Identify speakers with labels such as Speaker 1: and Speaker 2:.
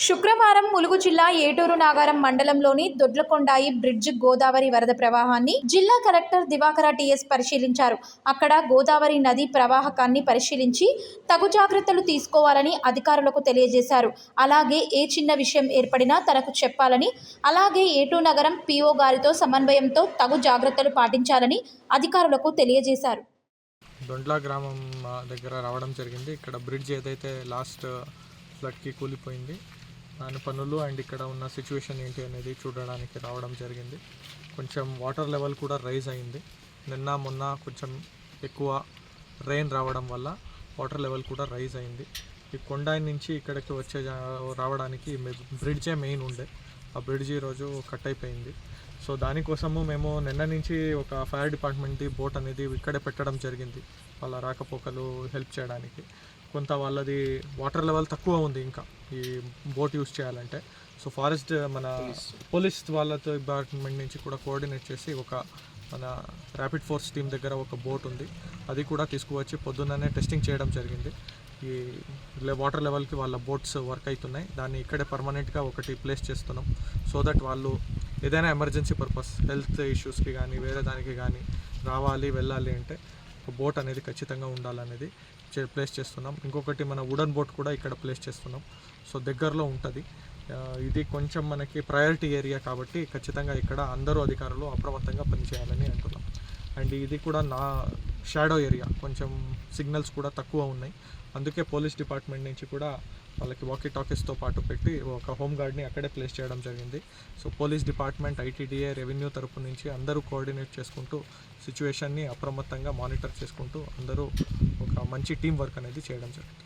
Speaker 1: శుక్రవారం ములుగు జిల్లా ఏటూరు నాగారం మండలంలోని దొడ్లకొండాయి బ్రిడ్జ్ గోదావరి వరద ప్రవాహాన్ని జిల్లా కలెక్టర్ దివాకర టీఎస్ పరిశీలించారు. అక్కడ గోదావరి నది ప్రవాహకాన్ని పరిశీలించి తగు జాగ్రత్తలు తీసుకోవాలని అధికారులకు తెలియజేశారు. అలాగే ఏ చిన్న విషయం ఏర్పడినా తనకు చెప్పాలని, అలాగే ఏటూరు నగరం పీఓ గారితో సమన్వయంతో తగు జాగ్రత్తలు పాటించాలని అధికారులకు తెలియజేశారు.
Speaker 2: దొండ్ల గ్రామం దగ్గర రావడం జరిగింది. ఇక్కడ బ్రిడ్జ్ ఏదైతే లాస్ట్ ఫ్లడ్కి కూలిపోయింది దాని పనులు అండ్ ఇక్కడ ఉన్న సిచ్యువేషన్ ఏంటి అనేది చూడడానికి రావడం జరిగింది. కొంచెం వాటర్ లెవెల్ కూడా రైజ్ అయింది. నిన్న మొన్న కొంచెం ఎక్కువ రెయిన్ రావడం వల్ల వాటర్ లెవెల్ కూడా రైజ్ అయింది. ఈ కొండాయి నుంచి ఇక్కడికి రావడానికి బ్రిడ్జే మెయిన్ ఉండే, ఆ బ్రిడ్జ్ ఈరోజు కట్ అయిపోయింది. సో దానికోసము మేము నిన్న నుంచి ఒక ఫైర్ డిపార్ట్మెంట్ది బోట్ అనేది ఇక్కడే పెట్టడం జరిగింది, వాళ్ళ రాకపోకలు హెల్ప్ చేయడానికి. కొంత వాళ్ళది వాటర్ లెవెల్ తక్కువ ఉంది ఇంకా ఈ బోట్ యూస్ చేయాలంటే. సో ఫారెస్ట్ మన పోలీస్ వాళ్ళతో డిపార్ట్మెంట్ నుంచి కూడా కోఆర్డినేట్ చేసి ఒక మన ర్యాపిడ్ ఫోర్స్ టీమ్ దగ్గర ఒక బోట్ ఉంది, అది కూడా తీసుకువచ్చి పొద్దున్ననే టెస్టింగ్ చేయడం జరిగింది. ఈ వాటర్ లెవెల్కి వాళ్ళ బోట్స్ వర్క్ అవుతున్నాయి. దాన్ని ఇక్కడే పర్మనెంట్గా ఒకటి ప్లేస్ చేస్తున్నాం. సో దట్ వాళ్ళు ఏదైనా ఎమర్జెన్సీ పర్పస్ హెల్త్ ఇష్యూస్కి కానీ వేరే దానికి కానీ రావాలి వెళ్ళాలి అంటే ఒక బోట్ అనేది ఖచ్చితంగా ఉండాలనేది ప్లేస్ చేస్తున్నాం. ఇంకొకటి మన వుడన్ బోట్ కూడా ఇక్కడ ప్లేస్ చేస్తున్నాం. సో దగ్గరలో ఉంటుంది. ఇది కొంచెం మనకి ప్రయారిటీ ఏరియా కాబట్టి ఖచ్చితంగా ఇక్కడ అందరూ అధికారులు అప్రమత్తంగా పనిచేయాలని అంటున్నాం. అండ్ ఇది కూడా నా షాడో ఏరియా, కొంచెం సిగ్నల్స్ కూడా తక్కువ ఉన్నాయి. అందుకే పోలీస్ డిపార్ట్మెంట్ నుంచి కూడా వాళ్ళకి వాకీ టాకీస్తో పాటు పెట్టి ఒక హోమ్ గార్డ్ని అక్కడే ప్లేస్ చేయడం జరిగింది. So police department, ITDA, revenue తరపు నుంచి అందరూ కోఆర్డినేట్ చేసుకుంటూ సిచ్యువేషన్ని అప్రమత్తంగా మానిటర్ చేసుకుంటూ అందరూ ఒక మంచి టీం వర్క్ అనేది చేయడం జరిగింది.